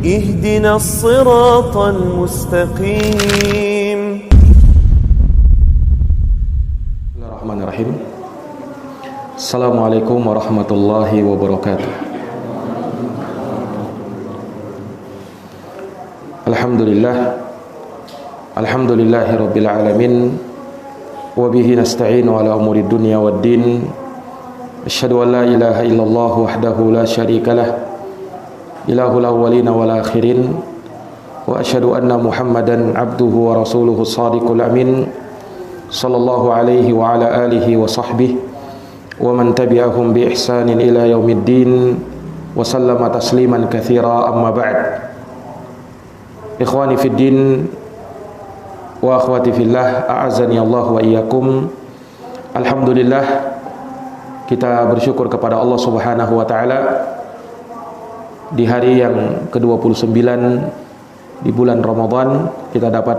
اهدنا الصراط المستقيم. Bismillahirrahmanirrahim. Assalamualaikum warahmatullahi wabarakatuh. Alhamdulillahi rabbil alamin. Wa bihi nasta'inu ala umuri dunya waddin. Asyhadu an la ilaha illallah wahdahu la syarikalah, ilahul awwalina wal akhirin. Wa asyhadu anna Muhammadan abduhu wa rasuluhu shadiqul amin. Sallallahu alaihi wa ala alihi wa sahbihi wa man tabi'ahum bi ihsanin ila yaumiddin wa sallama tasliman katsira, amma ba'd. Ikhwani fid din wa akhwati fillah, a'azzani Allah wa iyyakum. Alhamdulillah, kita bersyukur kepada Allah Subhanahu wa taala di hari yang ke-29 di bulan Ramadan kita dapat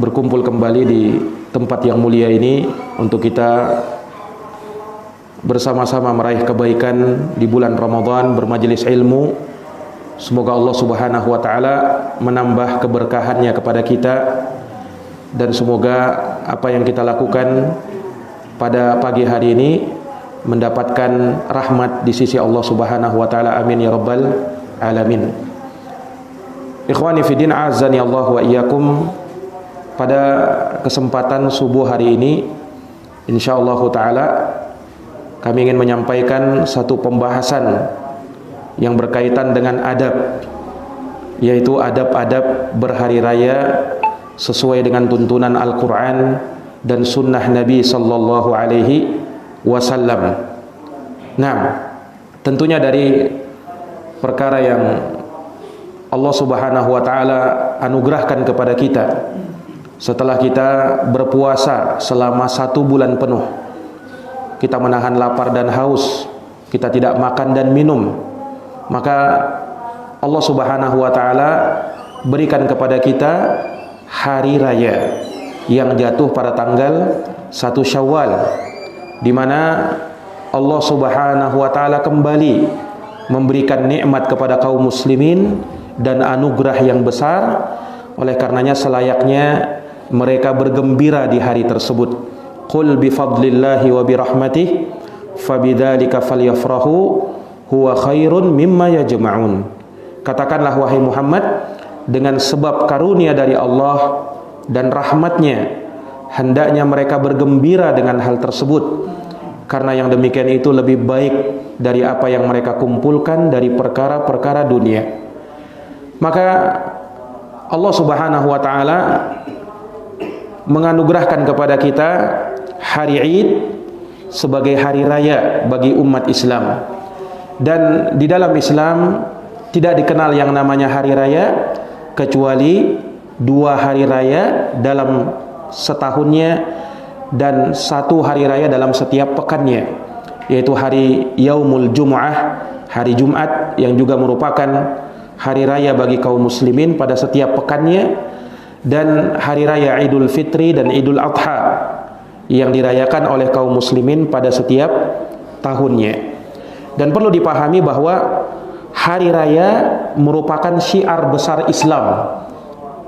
berkumpul kembali di tempat yang mulia ini untuk kita bersama-sama meraih kebaikan di bulan Ramadan, bermajelis ilmu. Semoga Allah Subhanahu wa taala menambah keberkahannya kepada kita, dan semoga apa yang kita lakukan pada pagi hari ini mendapatkan rahmat di sisi Allah Subhanahu wa taala. Amin ya rabbal alamin. Ikhwani fiddin, azani Allah wa iyyakum. Pada kesempatan subuh hari ini insyaallah taala kami ingin menyampaikan satu pembahasan yang berkaitan dengan adab, yaitu adab-adab berhari raya sesuai dengan tuntunan Al-Quran dan sunnah Nabi sallallahu alaihi wasallam. Nah, tentunya dari perkara yang Allah Subhanahu wa taala anugerahkan kepada kita setelah kita berpuasa selama 1 bulan penuh, kita menahan lapar dan haus, kita tidak makan dan minum, maka Allah Subhanahu wa taala berikan kepada kita hari raya yang jatuh pada tanggal 1 Syawal, di mana Allah Subhanahu wa taala kembali memberikan nikmat kepada kaum muslimin dan anugerah yang besar. Oleh karenanya selayaknya mereka bergembira di hari tersebut. Qul bi fadlillahi wa bi rahmatihi fabidzalika falyafrahu huwa khairun mimma yajma'un. Katakanlah wahai Muhammad, dengan sebab karunia dari Allah dan rahmatnya hendaknya mereka bergembira dengan hal tersebut, karena yang demikian itu lebih baik dari apa yang mereka kumpulkan dari perkara-perkara dunia. Maka Allah Subhanahu wa taala menganugerahkan kepada kita hari Id sebagai hari raya bagi umat Islam. Dan di dalam Islam tidak dikenal yang namanya hari raya kecuali 2 hari raya dalam setahunnya dan 1 hari raya dalam setiap pekannya, yaitu hari Yaumul Jumu'ah, hari Jumat, yang juga merupakan hari raya bagi kaum muslimin pada setiap pekannya, dan hari raya Idul Fitri dan Idul Adha yang dirayakan oleh kaum muslimin pada setiap tahunnya. Dan perlu dipahami bahwa hari raya merupakan syiar besar Islam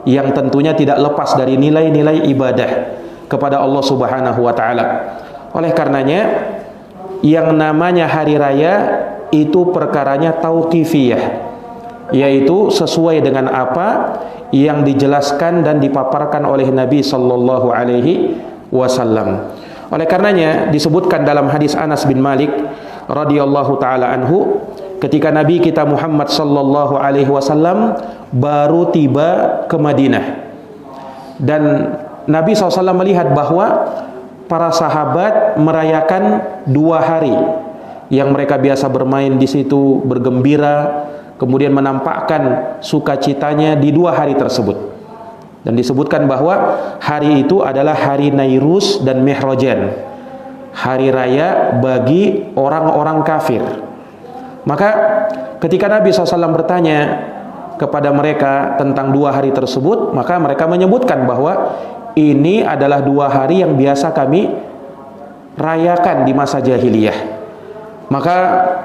yang tentunya tidak lepas dari nilai-nilai ibadah kepada Allah Subhanahu wa taala. Oleh karenanya yang namanya hari raya itu perkaranya tauqifiyah, yaitu sesuai dengan apa yang dijelaskan dan dipaparkan oleh Nabi sallallahu alaihi wasallam. Oleh karenanya disebutkan dalam hadis Anas bin Malik radhiyallahu taala anhu, ketika Nabi kita Muhammad sallallahu alaihi wasallam baru tiba ke Madinah, dan Nabi SAW melihat bahwa para sahabat merayakan 2 hari yang mereka biasa bermain di situ, bergembira, kemudian menampakkan sukacitanya di 2 hari tersebut. Dan disebutkan bahwa hari itu adalah hari Nairus dan Mihrajan, hari raya bagi orang-orang kafir. Maka ketika Nabi SAW bertanya kepada mereka tentang 2 hari tersebut, maka mereka menyebutkan bahwa ini adalah 2 hari yang biasa kami rayakan di masa jahiliyah. Maka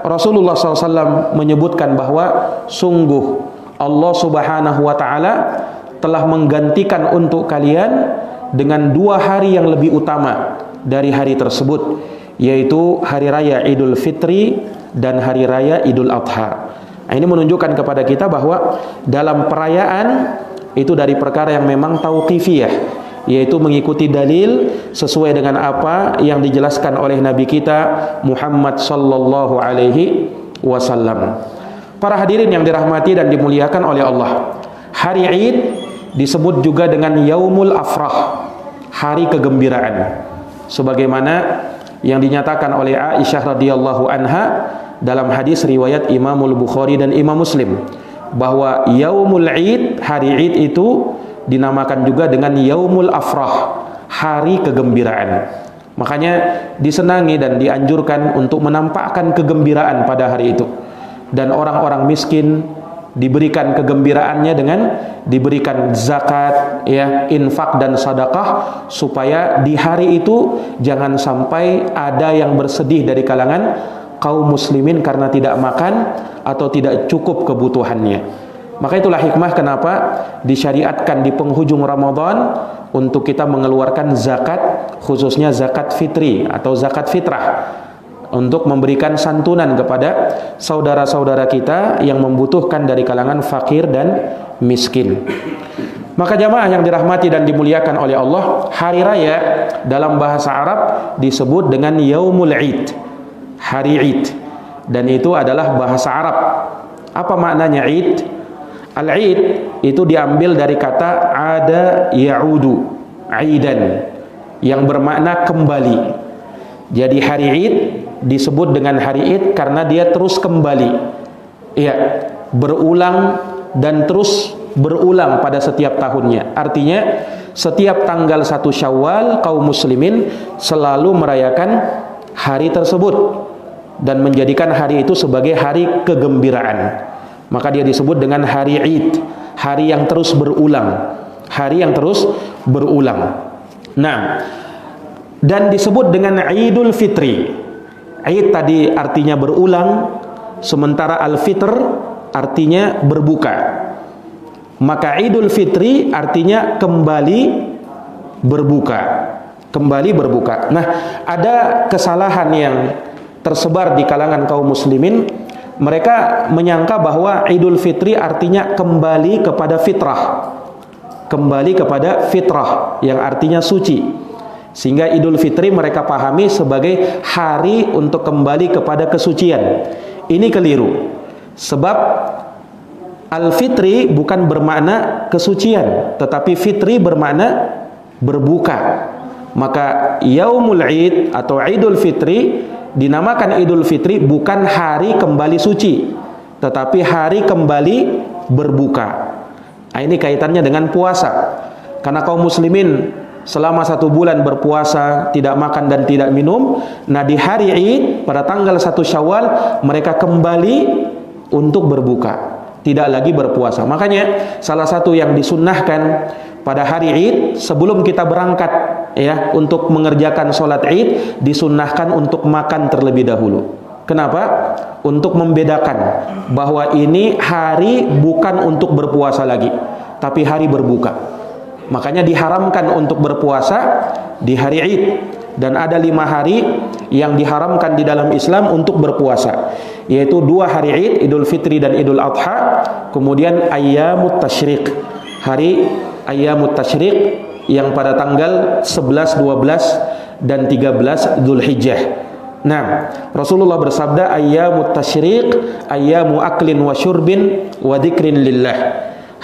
Rasulullah SAW menyebutkan bahwa sungguh Allah Subhanahu wa Ta'ala telah menggantikan untuk kalian dengan 2 hari yang lebih utama dari hari tersebut, yaitu hari raya Idul Fitri dan hari raya Idul Adha. Nah, ini menunjukkan kepada kita bahwa dalam perayaan itu dari perkara yang memang tauqifiyah, yaitu mengikuti dalil sesuai dengan apa yang dijelaskan oleh Nabi kita Muhammad sallallahu alaihi wasallam. Para hadirin yang dirahmati dan dimuliakan oleh Allah, hari Id disebut juga dengan Yaumul Afrah, hari kegembiraan, sebagaimana yang dinyatakan oleh Aisyah radhiyallahu anha dalam hadis riwayat Imamul Bukhari dan Imam Muslim, bahwa Yaumul Id, hari Id itu dinamakan juga dengan Yaumul Afrah, hari kegembiraan. Makanya disenangi dan dianjurkan untuk menampakkan kegembiraan pada hari itu. Dan orang-orang miskin diberikan kegembiraannya dengan diberikan zakat, ya, infak dan sedekah, supaya di hari itu jangan sampai ada yang bersedih dari kalangan kaum muslimin karena tidak makan atau tidak cukup kebutuhannya. Maka itulah hikmah kenapa disyariatkan di penghujung Ramadan untuk kita mengeluarkan zakat, khususnya zakat fitri atau zakat fitrah, untuk memberikan santunan kepada saudara-saudara kita yang membutuhkan dari kalangan fakir dan miskin. Maka jamaah yang dirahmati dan dimuliakan oleh Allah, hari raya dalam bahasa Arab disebut dengan Yaumul Id, hari Id, dan itu adalah bahasa Arab. Apa maknanya Id? Al-Id itu diambil dari kata ada ya'udu, aidan, yang bermakna kembali. Jadi hari Id disebut dengan hari Id karena dia terus kembali, ya, berulang dan terus berulang pada setiap tahunnya. Artinya setiap tanggal 1 Syawal kaum muslimin selalu merayakan hari tersebut dan menjadikan hari itu sebagai hari kegembiraan. Maka dia disebut dengan hari Id, hari yang terus berulang, hari yang terus berulang. Nah, dan disebut dengan Idul Fitri. Id tadi artinya berulang, sementara Al-Fitr artinya berbuka. Maka Idul Fitri artinya kembali berbuka, kembali berbuka. Nah, ada kesalahan yang tersebar di kalangan kaum muslimin. Mereka menyangka bahwa Idul Fitri artinya kembali kepada fitrah, kembali kepada fitrah yang artinya suci, sehingga Idul Fitri mereka pahami sebagai hari untuk kembali kepada kesucian. Ini keliru, sebab Al-Fitri bukan bermakna kesucian, tetapi Fitri bermakna berbuka. Maka Yaumul Id atau Idul Fitri dinamakan Idul Fitri bukan hari kembali suci, tetapi hari kembali berbuka. Nah, ini kaitannya dengan puasa. Karena kaum muslimin selama 1 bulan berpuasa, tidak makan dan tidak minum. Nah, di hari Id pada tanggal 1 Syawal mereka kembali untuk berbuka, tidak lagi berpuasa. Makanya salah satu yang disunnahkan pada hari Id sebelum kita berangkat, ya, untuk mengerjakan sholat Id, disunnahkan untuk makan terlebih dahulu. Kenapa? Untuk membedakan bahwa ini hari bukan untuk berpuasa lagi, tapi hari berbuka. Makanya diharamkan untuk berpuasa di hari Id, dan ada 5 hari yang diharamkan di dalam Islam untuk berpuasa, yaitu 2 hari Id, Idul Fitri dan Idul Adha, kemudian Ayyamut Tasyriq, hari Ayyamut Tasyriq yang pada tanggal 11, 12 dan 13 Dzulhijjah. Nah, Rasulullah bersabda, Ayyamut Tasyriq ayyamu aklin wa syurbin wa dzikrin lillah.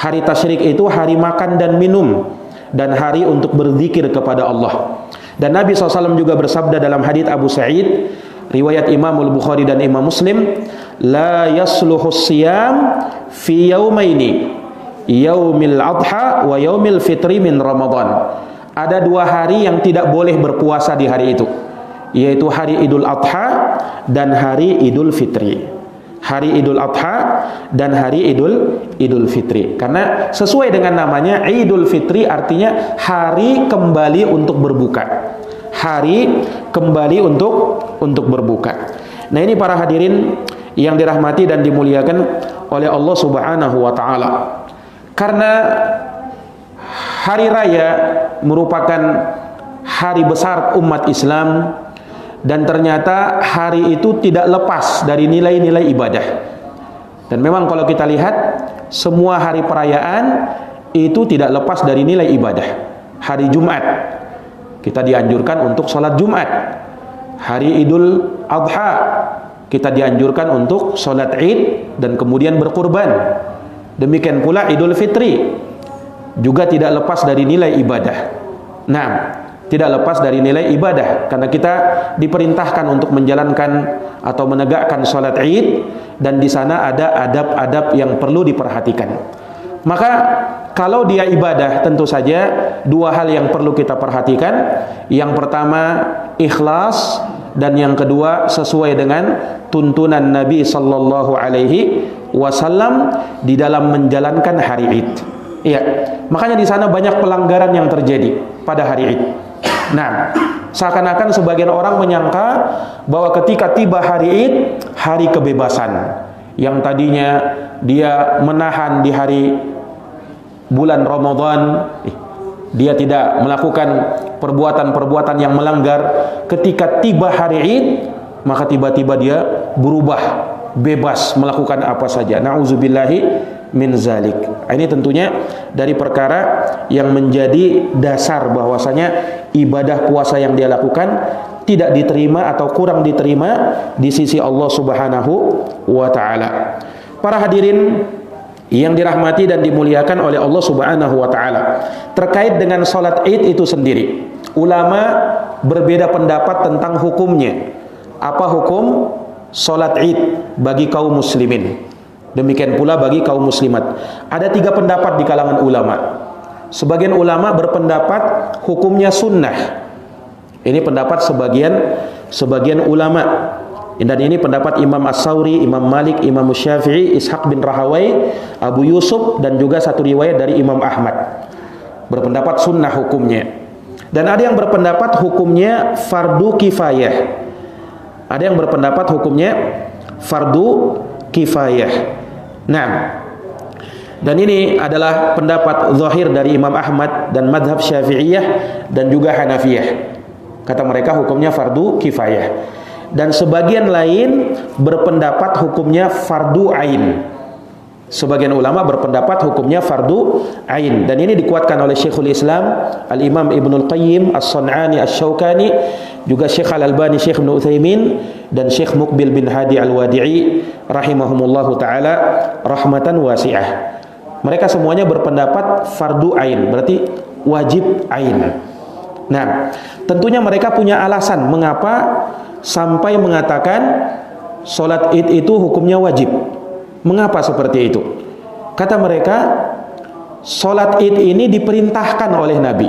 Hari Tasyriq itu hari makan dan minum, dan hari untuk berzikir kepada Allah. Dan Nabi SAW juga bersabda dalam hadits Abu Sa'id riwayat Imamul Bukhari dan Imam Muslim, la yasluhus siyam fi yaumaini, yaumil adha wa yaumil fitri min Ramadan. Ada 2 hari yang tidak boleh berpuasa di hari itu, yaitu hari Idul Adha dan hari Idul Fitri. Hari Idul Adha dan hari Idul Fitri. Karena sesuai dengan namanya, Idul Fitri artinya hari kembali untuk berbuka. Hari kembali untuk berbuka. Nah, ini para hadirin yang dirahmati dan dimuliakan oleh Allah Subhanahu wa taala. Karena hari raya merupakan hari besar umat Islam, dan ternyata hari itu tidak lepas dari nilai-nilai ibadah. Dan memang kalau kita lihat semua hari perayaan itu tidak lepas dari nilai ibadah. Hari Jumat kita dianjurkan untuk sholat Jumat. Hari Idul Adha kita dianjurkan untuk sholat Id dan kemudian berkurban. Demikian pula Idul Fitri juga tidak lepas dari nilai ibadah. Nah, tidak lepas dari nilai ibadah, karena kita diperintahkan untuk menjalankan atau menegakkan sholat Id, dan di sana ada adab-adab yang perlu diperhatikan. Maka kalau dia ibadah, tentu saja dua hal yang perlu kita perhatikan. Yang pertama, ikhlas, dan yang kedua sesuai dengan tuntunan Nabi sallallahu alaihi wasallam di dalam menjalankan hari Id. Iya, makanya di sana banyak pelanggaran yang terjadi pada hari Id. Nah, seakan-akan sebagian orang menyangka bahwa ketika tiba hari Id, hari kebebasan, yang tadinya dia menahan di hari bulan Ramadan, dia tidak melakukan perbuatan-perbuatan yang melanggar, ketika tiba hari Id, maka tiba-tiba dia berubah, bebas melakukan apa saja. Na'udzubillahi min zalik. Ini tentunya dari perkara yang menjadi dasar bahwasanya ibadah puasa yang dia lakukan tidak diterima atau kurang diterima di sisi Allah Subhanahu wa taala. Para hadirin yang dirahmati dan dimuliakan oleh Allah Subhanahu wa taala, terkait dengan salat Id itu sendiri, ulama berbeda pendapat tentang hukumnya. Apa hukum salat Id bagi kaum muslimin? Demikian pula bagi kaum muslimat. Ada 3 pendapat di kalangan ulama. Sebagian ulama berpendapat hukumnya sunnah. Ini pendapat sebagian ulama. Dan ini pendapat Imam As-Sawri, Imam Malik, Imam Syafi'i, Ishaq bin Rahawai, Abu Yusuf, dan juga satu riwayat dari Imam Ahmad. Berpendapat sunnah hukumnya. Dan ada yang berpendapat hukumnya fardu kifayah. Ada yang berpendapat hukumnya fardu kifayah. Nah, dan ini adalah pendapat zahir dari Imam Ahmad dan madhab Syafi'iyah dan juga Hanafiyah. Kata mereka hukumnya fardu kifayah. Dan sebagian lain berpendapat hukumnya fardu ain. Sebagian ulama berpendapat hukumnya fardu ain. Dan ini dikuatkan oleh Syekhul Islam Al-Imam Ibnul Qayyim As-San'ani Asy-Syaukani, juga Syekh Al-Albani, Syekh Ibnu Utsaimin, dan Syekh Muqbil bin Hadi Al-Wadi'i rahimahumullahu taala rahmatan wasi'ah. Mereka semuanya berpendapat fardu ain, berarti wajib ain. Nah, tentunya mereka punya alasan mengapa sampai mengatakan salat Id itu hukumnya wajib. Mengapa seperti itu? Kata mereka, salat Id ini diperintahkan oleh Nabi.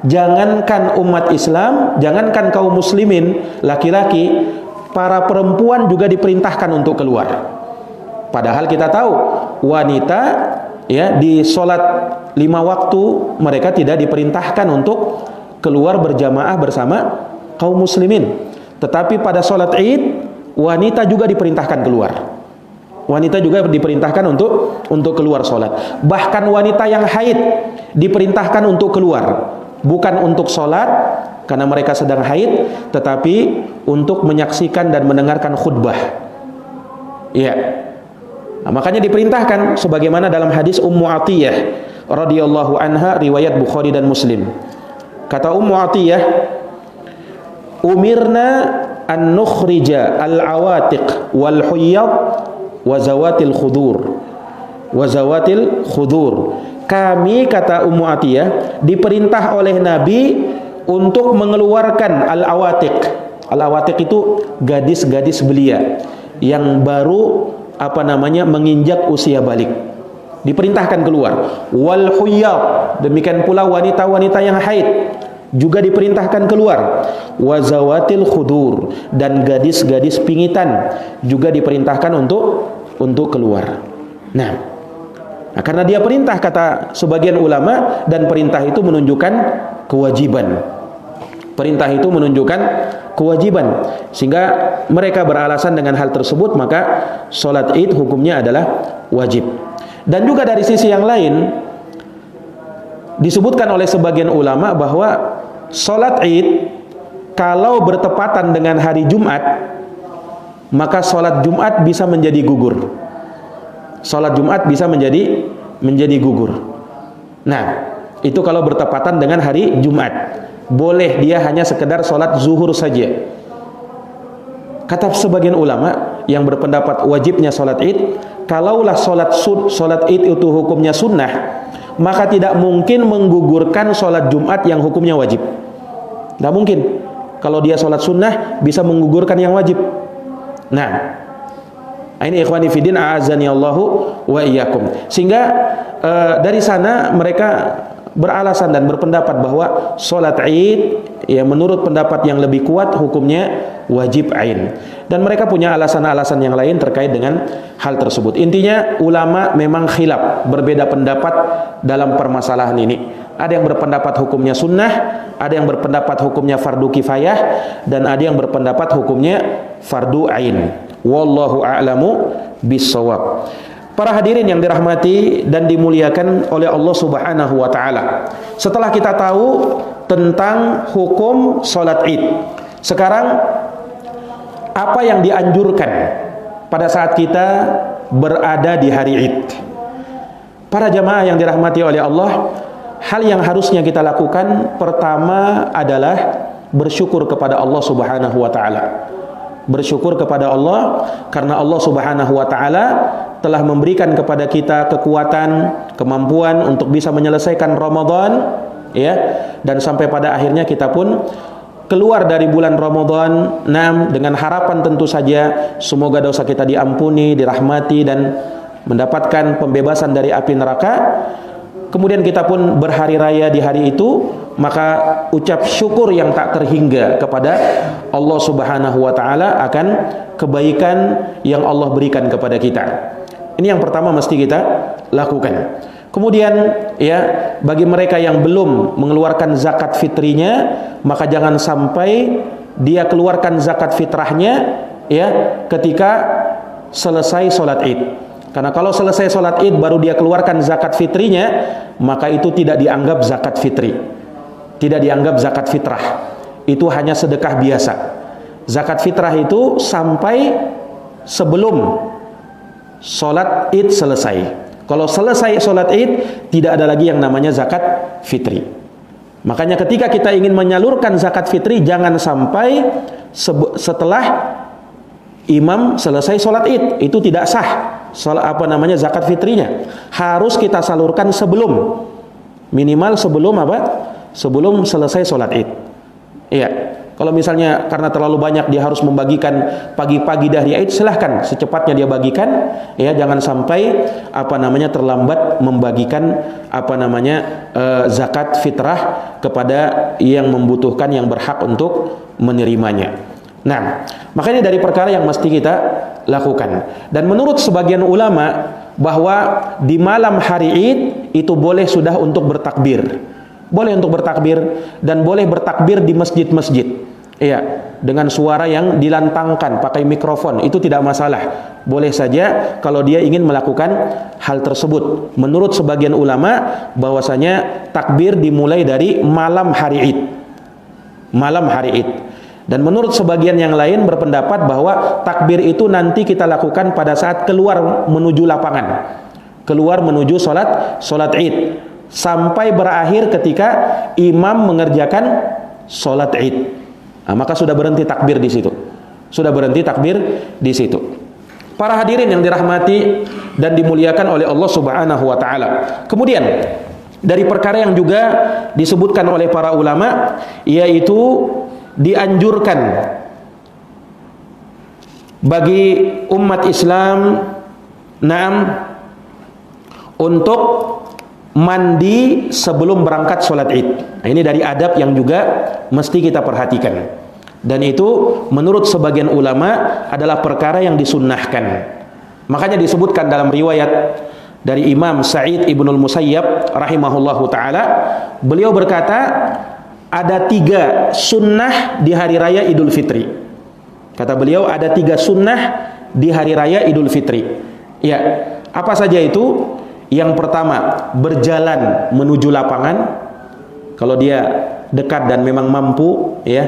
Jangankan umat Islam, jangankan kaum muslimin laki-laki, para perempuan juga diperintahkan untuk keluar. Padahal kita tahu wanita ya di salat 5 waktu mereka tidak diperintahkan untuk keluar berjamaah bersama kaum muslimin. Tetapi pada salat Id wanita juga diperintahkan keluar. Wanita juga diperintahkan untuk keluar salat. Bahkan wanita yang haid diperintahkan untuk keluar. Bukan untuk sholat karena mereka sedang haid, tetapi untuk menyaksikan dan mendengarkan khutbah. Iya. Nah, makanya diperintahkan sebagaimana dalam hadis Ummu Atiyah radhiyallahu anha riwayat Bukhari dan Muslim. Kata Ummu Atiyah, "Umirna an nukhrija al-awatiq wal huyyad wa zawatil khudur." Wa zawatil khudur. Kami, kata Ummu Atiyah, diperintah oleh Nabi untuk mengeluarkan al-awatiq. Al-awatiq itu gadis-gadis belia yang baru menginjak usia balik. Diperintahkan keluar. Wal huyyad, demikian pula wanita-wanita yang haid juga diperintahkan keluar. Wa zawatil khudur, dan gadis-gadis pingitan juga diperintahkan untuk keluar. Nah, karena dia perintah, kata sebagian ulama, dan perintah itu menunjukkan kewajiban. Perintah itu menunjukkan kewajiban, sehingga mereka beralasan dengan hal tersebut, maka sholat id hukumnya adalah wajib. Dan juga dari sisi yang lain disebutkan oleh sebagian ulama bahwa sholat id kalau bertepatan dengan hari Jumat, maka sholat Jumat bisa menjadi gugur. Sholat Jumat bisa menjadi gugur. Nah, itu kalau bertepatan dengan hari Jumat. Boleh dia hanya sekedar sholat zuhur saja. Kata sebagian ulama yang berpendapat wajibnya sholat id, kalaulah sholat id itu hukumnya sunnah, maka tidak mungkin menggugurkan sholat Jumat yang hukumnya wajib. Tidak mungkin. Kalau dia sholat sunnah bisa menggugurkan yang wajib. Nah, ini ikhwani fiddin a'azani Allahu wa iyyakum. Sehingga dari sana mereka beralasan dan berpendapat bahwa sholat id ya menurut pendapat yang lebih kuat hukumnya wajib ain. Dan mereka punya alasan-alasan yang lain terkait dengan hal tersebut. Intinya ulama memang khilaf, berbeda pendapat dalam permasalahan ini. Ada yang berpendapat hukumnya sunnah, ada yang berpendapat hukumnya fardu kifayah, dan ada yang berpendapat hukumnya fardu ain. Wallahu a'lamu bissawab. Para hadirin yang dirahmati dan dimuliakan oleh Allah Subhanahu wa taala. Setelah kita tahu tentang hukum salat Id, sekarang apa yang dianjurkan pada saat kita berada di hari Id? Para jamaah yang dirahmati oleh Allah, hal yang harusnya kita lakukan pertama adalah bersyukur kepada Allah Subhanahu wa taala. Bersyukur kepada Allah karena Allah Subhanahu wa taala telah memberikan kepada kita kekuatan, kemampuan untuk bisa menyelesaikan Ramadan, ya, dan sampai pada akhirnya kita pun keluar dari bulan Ramadan dengan harapan tentu saja semoga dosa kita diampuni, dirahmati, dan mendapatkan pembebasan dari api neraka. Kemudian kita pun berhari raya di hari itu, maka ucap syukur yang tak terhingga kepada Allah Subhanahu wa taala akan kebaikan yang Allah berikan kepada kita. Ini yang pertama mesti kita lakukan. Kemudian ya, bagi mereka yang belum mengeluarkan zakat fitrinya, maka jangan sampai dia keluarkan zakat fitrahnya ya ketika selesai sholat Id. Karena kalau selesai sholat Id baru dia keluarkan zakat fitrinya, maka itu tidak dianggap zakat fitri, tidak dianggap zakat fitrah. Itu hanya sedekah biasa. Zakat fitrah itu sampai sebelum sholat Id selesai. Kalau selesai sholat Id, tidak ada lagi yang namanya zakat fitri. Makanya ketika kita ingin menyalurkan zakat fitri, jangan sampai setelah imam selesai sholat Id. Itu tidak sah. Zakat fitrinya harus kita salurkan sebelum, minimal sebelum sebelum selesai sholat Id. Iya. Kalau misalnya karena terlalu banyak dia harus membagikan pagi-pagi dari Id, silahkan secepatnya dia bagikan, ya, jangan sampai terlambat membagikan zakat fitrah kepada yang membutuhkan, yang berhak untuk menerimanya. Nah, makanya dari perkara yang mesti kita lakukan. Dan menurut sebagian ulama bahwa di malam hari Id itu boleh sudah untuk bertakbir. Boleh untuk bertakbir dan boleh bertakbir di masjid-masjid. Iya, dengan suara yang dilantangkan, pakai mikrofon, itu tidak masalah. Boleh saja kalau dia ingin melakukan hal tersebut. Menurut sebagian ulama bahwasanya takbir dimulai dari malam hari Id. Malam hari Id. Dan menurut sebagian yang lain berpendapat bahwa takbir itu nanti kita lakukan pada saat keluar menuju lapangan, keluar menuju sholat Id, sampai berakhir ketika imam mengerjakan sholat Id. Nah, maka sudah berhenti takbir di situ. Sudah berhenti takbir di situ. Para hadirin yang dirahmati dan dimuliakan oleh Allah Subhanahu wa taala. Kemudian dari perkara yang juga disebutkan oleh para ulama, yaitu dianjurkan bagi umat Islam untuk mandi sebelum berangkat sholat Id. Nah, ini dari adab yang juga mesti kita perhatikan. Dan itu menurut sebagian ulama adalah perkara yang disunnahkan. Makanya disebutkan dalam riwayat dari Imam Sa'id ibnul Musayyab rahimahullahu ta'ala, beliau berkata, ada 3 sunnah di hari raya Idul Fitri. Kata beliau ada 3 sunnah di hari raya Idul Fitri. Ya, apa saja itu? Yang pertama, berjalan menuju lapangan. Kalau dia dekat dan memang mampu, ya.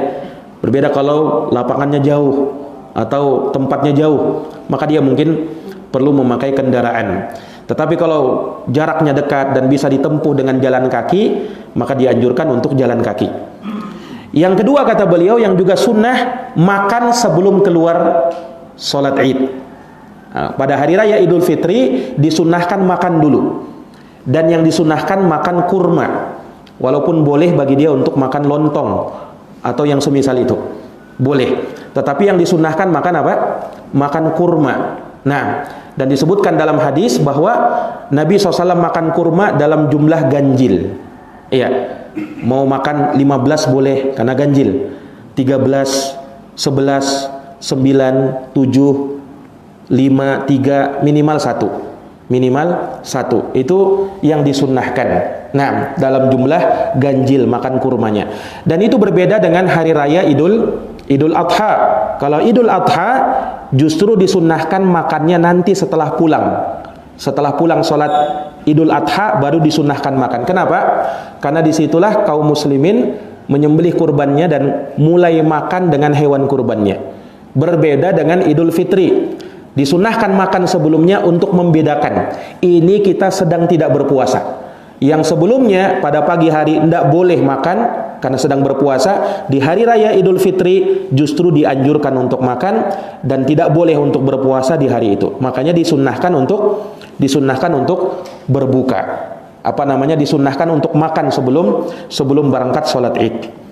Berbeda kalau lapangannya jauh atau tempatnya jauh, maka dia mungkin perlu memakai kendaraan. Tetapi kalau jaraknya dekat dan bisa ditempuh dengan jalan kaki, maka dianjurkan untuk jalan kaki. Yang kedua kata beliau yang juga sunnah, makan sebelum keluar sholat Id. Nah, pada hari raya Idul Fitri disunnahkan makan dulu. Dan yang disunnahkan makan kurma. Walaupun boleh bagi dia untuk makan lontong atau yang semisal itu. Boleh. Tetapi yang disunnahkan makan apa? Makan kurma. Nah, dan disebutkan dalam hadis bahwa Nabi SAW makan kurma dalam jumlah ganjil. Iya, mau makan 15 boleh karena ganjil. 13, 11, 9, 7, 5, 3, minimal 1. Minimal 1. Itu yang disunnahkan. Nah, dalam jumlah ganjil makan kurmanya. Dan itu berbeda dengan hari raya Idul Adha. Kalau Idul Adha justru disunnahkan makannya nanti setelah pulang. Setelah pulang sholat Idul Adha baru disunnahkan makan. Kenapa? Karena disitulah kaum muslimin menyembelih kurbannya dan mulai makan dengan hewan kurbannya. Berbeda dengan Idul Fitri. Disunnahkan makan sebelumnya untuk membedakan. Ini kita sedang tidak berpuasa. Yang sebelumnya pada pagi hari tidak boleh makan karena sedang berpuasa. Di hari raya Idul Fitri justru dianjurkan untuk makan dan tidak boleh untuk berpuasa di hari itu. Makanya disunnahkan untuk berbuka. Apa namanya? Disunnahkan untuk makan sebelum berangkat sholat Id.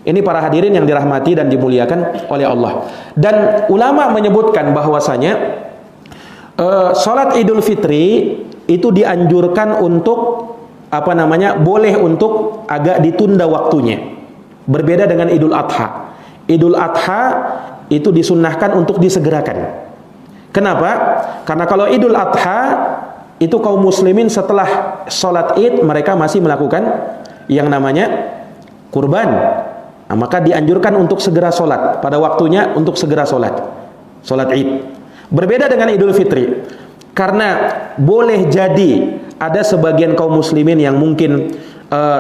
Ini para hadirin yang dirahmati dan dimuliakan oleh Allah. Dan ulama menyebutkan bahwasanya sholat Idul Fitri itu dianjurkan untuk boleh untuk agak ditunda waktunya. Berbeda dengan Idul Adha. Idul Adha itu disunnahkan untuk disegerakan. Kenapa? Karena kalau Idul Adha itu kaum muslimin setelah sholat Id mereka masih melakukan yang namanya kurban. Nah, maka dianjurkan untuk segera sholat pada waktunya, untuk segera sholat Id. Berbeda dengan Idul Fitri, karena boleh jadi ada sebagian kaum muslimin yang mungkin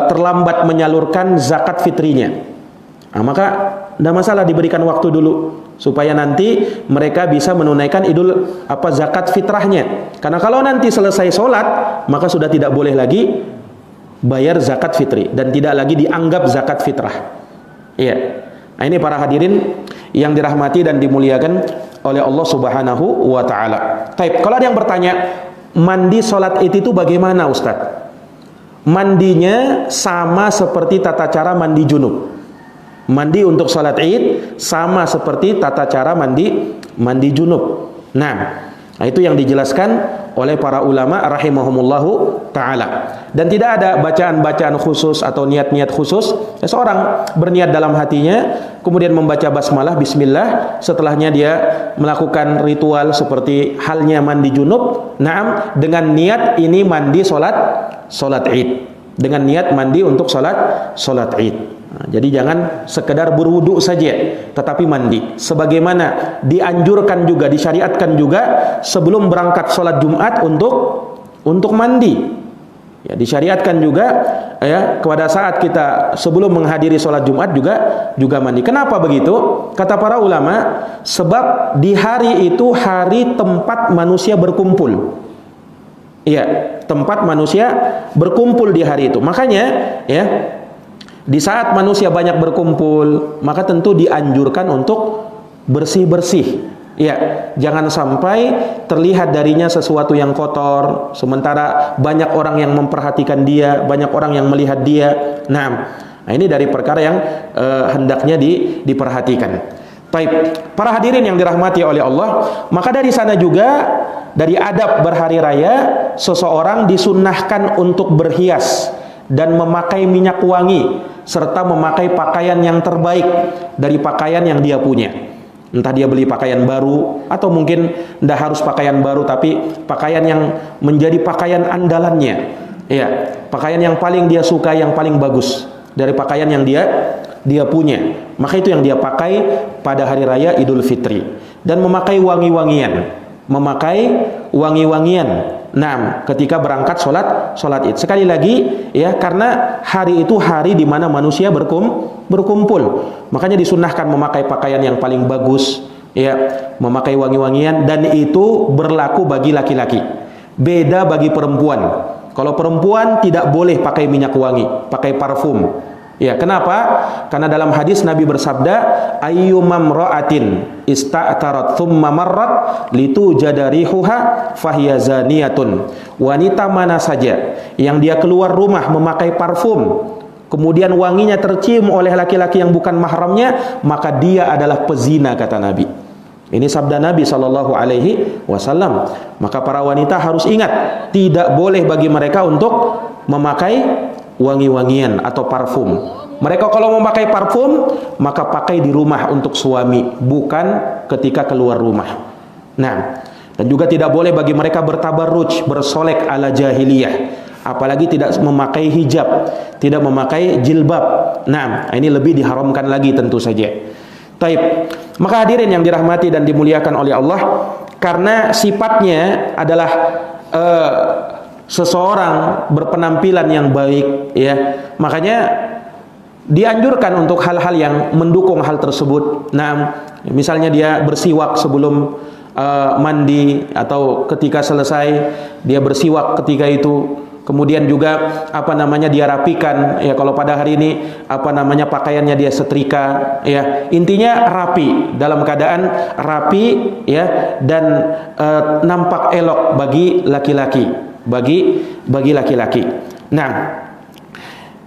terlambat menyalurkan zakat fitrinya. Nah, maka tidak masalah diberikan waktu dulu supaya nanti mereka bisa menunaikan zakat fitrahnya. Karena kalau nanti selesai sholat maka sudah tidak boleh lagi bayar zakat fitri dan tidak lagi dianggap zakat fitrah. Iya. Nah, ini para hadirin yang dirahmati dan dimuliakan oleh Allah Subhanahu wa taala. Taib, kalau ada yang bertanya, mandi sholat Id itu bagaimana, Ustaz? Mandinya sama seperti tata cara mandi junub. Mandi untuk sholat Id sama seperti tata cara mandi junub. Nah, itu yang dijelaskan oleh para ulama rahimahumullahu ta'ala. Dan tidak ada bacaan-bacaan khusus atau niat-niat khusus. Seseorang berniat dalam hatinya, kemudian membaca basmalah, bismillah, setelahnya dia melakukan ritual seperti halnya mandi junub. Naam, dengan niat ini mandi sholat Id. Dengan niat mandi untuk sholat Id. Nah, jadi jangan sekedar berwudu saja, tetapi mandi. Sebagaimana dianjurkan juga, disyariatkan juga sebelum berangkat sholat Jumat untuk mandi. Ya, disyariatkan juga ya pada saat kita sebelum menghadiri sholat Jumat juga mandi. Kenapa begitu? Kata para ulama, sebab di hari itu hari tempat manusia berkumpul. Iya, tempat manusia berkumpul di hari itu. Makanya ya, di saat manusia banyak berkumpul, maka tentu dianjurkan untuk bersih-bersih. Ya, jangan sampai terlihat darinya sesuatu yang kotor, sementara banyak orang yang memperhatikan dia, banyak orang yang melihat dia. Nah, ini dari perkara yang hendaknya diperhatikan. Baik, para hadirin yang dirahmati oleh Allah, maka dari sana juga, dari adab berhari raya, seseorang disunnahkan untuk berhias dan memakai minyak wangi, serta memakai pakaian yang terbaik dari pakaian yang dia punya. Entah dia beli pakaian baru, atau mungkin tidak harus pakaian baru, tapi pakaian yang menjadi pakaian andalannya. Ya, pakaian yang paling dia suka, yang paling bagus. dari pakaian yang dia punya. Maka itu yang dia pakai pada hari raya Idul Fitri. Dan memakai wangi-wangian. Nah, ketika berangkat sholat Id. Sekali lagi ya, karena hari itu hari di mana manusia berkumpul. Makanya disunnahkan memakai pakaian yang paling bagus, ya, memakai wangi-wangian, dan itu berlaku bagi laki-laki. Beda bagi perempuan. Kalau perempuan tidak boleh pakai minyak wangi, pakai parfum. Ya, kenapa? Karena dalam hadis Nabi bersabda, ayyumam ra'atin ista'tarat thumma marrat litujada rihuha fahiya zaniyatun. Wanita mana saja yang dia keluar rumah memakai parfum, kemudian wanginya tercium oleh laki-laki yang bukan mahramnya, maka dia adalah pezina, kata Nabi. Ini sabda Nabi SAW. Maka para wanita harus ingat, tidak boleh bagi mereka untuk memakai wangi-wangian atau parfum. Mereka kalau memakai parfum, maka pakai di rumah untuk suami, bukan ketika keluar rumah. Nah, dan juga tidak boleh bagi mereka bertabarruj, bersolek ala jahiliyah. Apalagi tidak memakai hijab, tidak memakai jilbab. Nah, ini lebih diharamkan lagi tentu saja. Taib. Maka hadirin yang dirahmati dan dimuliakan oleh Allah, karena sifatnya adalah seseorang berpenampilan yang baik, ya, makanya dianjurkan untuk hal-hal yang mendukung hal tersebut. Nah, misalnya dia bersiwak sebelum mandi, atau ketika selesai dia bersiwak ketika itu. Kemudian juga dia rapikan, ya, kalau pada hari ini pakaiannya dia setrika, ya, intinya rapi, dalam keadaan rapi, ya, dan nampak elok bagi laki-laki, bagi laki-laki. Nah,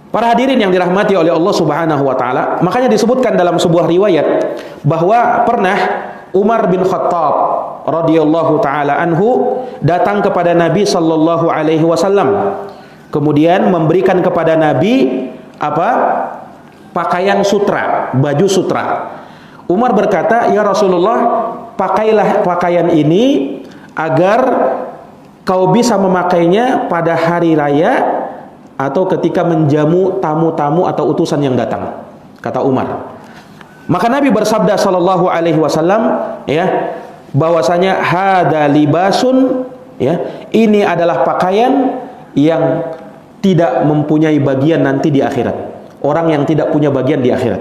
para hadirin yang dirahmati oleh Allah Subhanahu wa taala, makanya disebutkan dalam sebuah riwayat bahwa pernah Umar bin Khattab radhiyallahu taala anhu datang kepada Nabi sallallahu alaihi wasallam. Kemudian memberikan kepada Nabi pakaian sutra, baju sutra. Umar berkata, "Ya Rasulullah, pakailah pakaian ini agar kau bisa memakainya pada hari raya atau ketika menjamu tamu-tamu atau utusan yang datang," kata Umar. Maka Nabi bersabda sallallahu alaihi wasallam, ya, bahwasanya hada libasun, ya, ini adalah pakaian yang tidak mempunyai bagian nanti di akhirat. Orang yang tidak punya bagian di akhirat.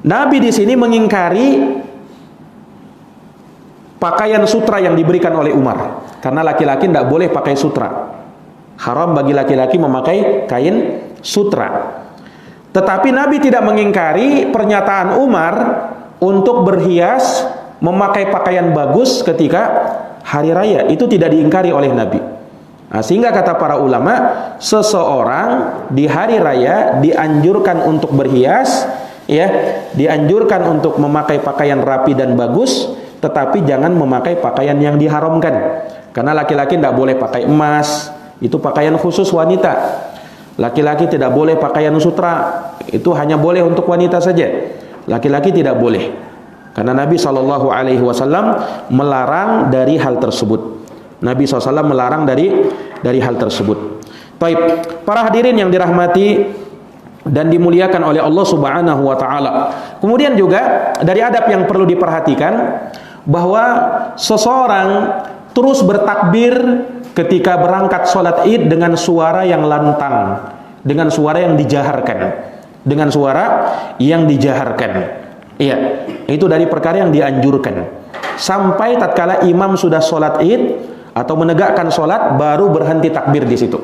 Nabi di sini mengingkari pakaian sutra yang diberikan oleh Umar, karena laki-laki tidak boleh pakai sutra. Haram bagi laki-laki memakai kain sutra. Tetapi Nabi tidak mengingkari pernyataan Umar untuk berhias, memakai pakaian bagus ketika hari raya. Itu tidak diingkari oleh Nabi. Nah, sehingga kata para ulama, seseorang di hari raya dianjurkan untuk berhias, ya, dianjurkan untuk memakai pakaian rapi dan bagus, tetapi jangan memakai pakaian yang diharamkan. Karena laki-laki tidak boleh pakai emas, itu pakaian khusus wanita. Laki-laki tidak boleh pakaian sutra, itu hanya boleh untuk wanita saja. Laki-laki tidak boleh. Karena Nabi SAW melarang dari hal tersebut. Nabi SAW melarang dari hal tersebut. Baik, para hadirin yang dirahmati dan dimuliakan oleh Allah Subhanahu wa taala. Kemudian juga dari adab yang perlu diperhatikan bahwa seseorang terus bertakbir ketika berangkat sholat Id dengan suara yang lantang, dengan suara yang dijaharkan, iya, itu dari perkara yang dianjurkan. Sampai tatkala imam sudah sholat Id atau menegakkan sholat, baru berhenti takbir di situ.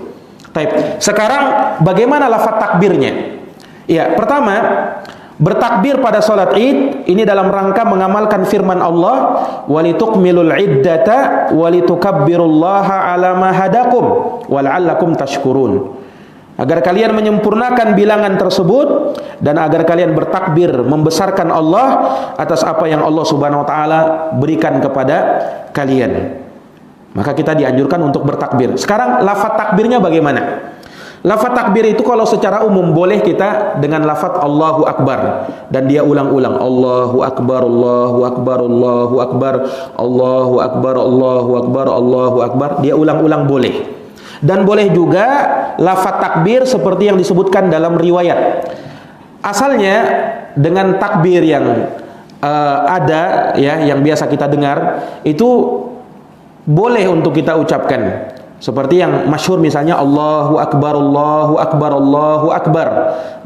Taib. Sekarang bagaimana lafaz takbirnya? Iya, pertama, bertakbir pada sholat Id ini dalam rangka mengamalkan firman Allah, walitukmilul iddata walitukabbirullaha ala ma hadakum wala'allakum tashkurun. Agar kalian menyempurnakan bilangan tersebut dan agar kalian bertakbir membesarkan Allah atas apa yang Allah Subhanahu wa taala berikan kepada kalian. Maka kita dianjurkan untuk bertakbir. Sekarang lafaz takbirnya bagaimana? Lafaz takbir itu kalau secara umum boleh kita dengan lafaz Allahu Akbar, dan dia ulang-ulang, Allahu Akbar, Allahu Akbar, Allahu Akbar, Allahu Akbar, Allahu Akbar, Allahu Akbar, dia ulang-ulang boleh. Dan boleh juga lafaz takbir seperti yang disebutkan dalam riwayat. Asalnya dengan takbir yang ada ya, yang biasa kita dengar, itu boleh untuk kita ucapkan. Seperti yang masyhur misalnya Allahu Akbar, Allahu Akbar, Allahu Akbar,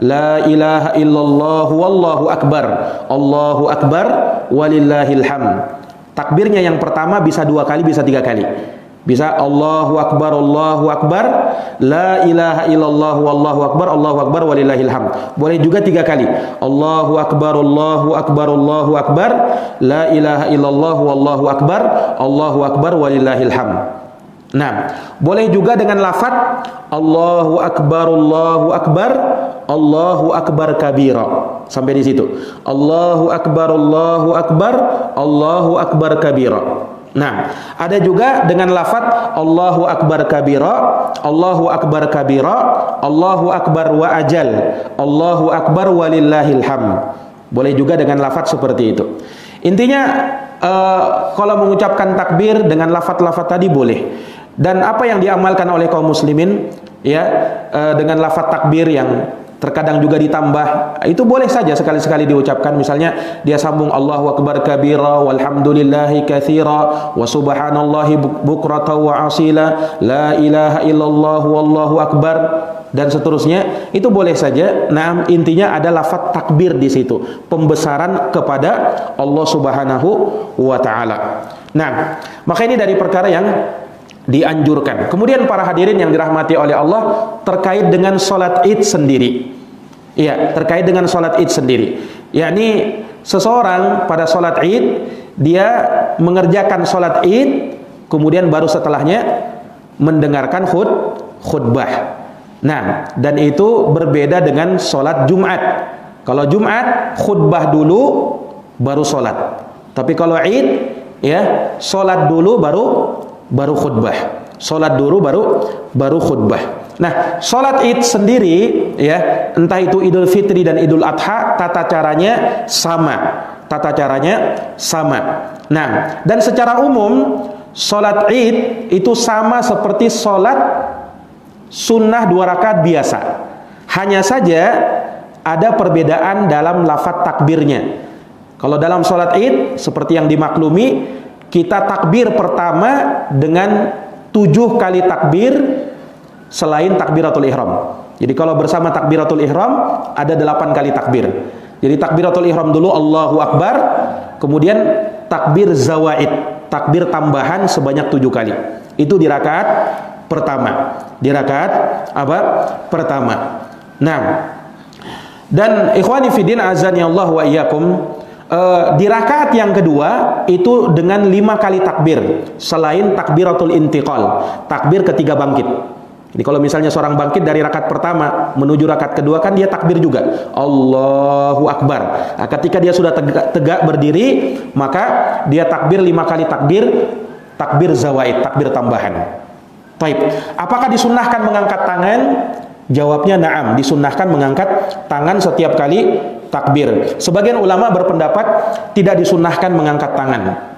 La ilaha illallah, Wallahu Akbar, Allahu Akbar, walillahil hamd. Takbirnya yang pertama bisa 2 kali, bisa 3 kali. Bisa Allahu Akbar, Allahu Akbar, La ilaha illallah, Wallahu Akbar, Allahu Akbar, walillahil hamd. Boleh juga 3 kali. Allahu Akbar, Allahu Akbar, Allahu Akbar, La ilaha illallah, Wallahu Akbar, Allahu Akbar, walillahil hamd. Nah, boleh juga dengan lafaz Allahu Akbar, Allahu Akbar, Allahu Akbar kabira. Sampai di situ. Allahu Akbar, Allahu Akbar, Allahu Akbar kabira. Nah, ada juga dengan lafaz Allahu Akbar kabira, Allahu Akbar kabira, Allahu Akbar wa ajal, Allahu Akbar walillahil hamd. Boleh juga dengan lafaz seperti itu. Intinya kalau mengucapkan takbir dengan lafaz-lafaz tadi boleh. Dan apa yang diamalkan oleh kaum muslimin ya, dengan lafaz takbir yang terkadang juga ditambah, itu boleh saja sekali-sekali diucapkan. Misalnya dia sambung Allahu Akbar kabira, walhamdulillahi katsira, wa subhanallahi bukratan wa asila, la ilaha illallah, wallahu akbar, dan seterusnya. Itu boleh saja. Nah, intinya ada lafaz takbir di situ, pembesaran kepada Allah Subhanahu wa taala. Nah, maka ini dari perkara yang dianjurkan. Kemudian para hadirin yang dirahmati oleh Allah, terkait dengan sholat id sendiri. Iya, terkait dengan sholat id sendiri. Yakni seseorang pada sholat id, dia mengerjakan sholat id, kemudian baru setelahnya mendengarkan khutbah. Nah, dan itu berbeda dengan sholat Jumat. Kalau Jumat, khutbah dulu, baru sholat. Tapi kalau id, ya, sholat dulu baru khutbah. Sholat dulu baru khutbah. Nah, sholat id sendiri ya, entah itu Idul Fitri dan Idul Adha, tata caranya sama. Tata caranya sama. Nah, dan secara umum sholat id itu sama seperti sholat sunnah 2 rakaat biasa. Hanya saja ada perbedaan dalam lafaz takbirnya. Kalau dalam sholat id seperti yang dimaklumi, kita takbir pertama dengan 7 kali takbir selain takbiratul ihram. Jadi kalau bersama takbiratul ihram ada 8 kali takbir. Jadi takbiratul ihram dulu Allahu Akbar, kemudian takbir zawaid, takbir tambahan sebanyak 7 kali. Itu di rakaat pertama. Di rakaat apa? Pertama. Nah, dan ikhwani fiddin azani Allah wa iyyakum, di rakaat yang kedua itu dengan 5 kali takbir selain takbiratul intiqal, takbir ketiga bangkit. Jadi kalau misalnya seorang bangkit dari rakaat pertama menuju rakaat kedua, kan dia takbir juga Allahu Akbar. Nah, ketika dia sudah tegak berdiri, maka dia takbir 5 kali takbir zawaid, takbir tambahan. Baik, apakah disunnahkan mengangkat tangan? Jawabnya na'am, disunnahkan mengangkat tangan setiap kali takbir. Sebagian ulama berpendapat tidak disunnahkan mengangkat tangan.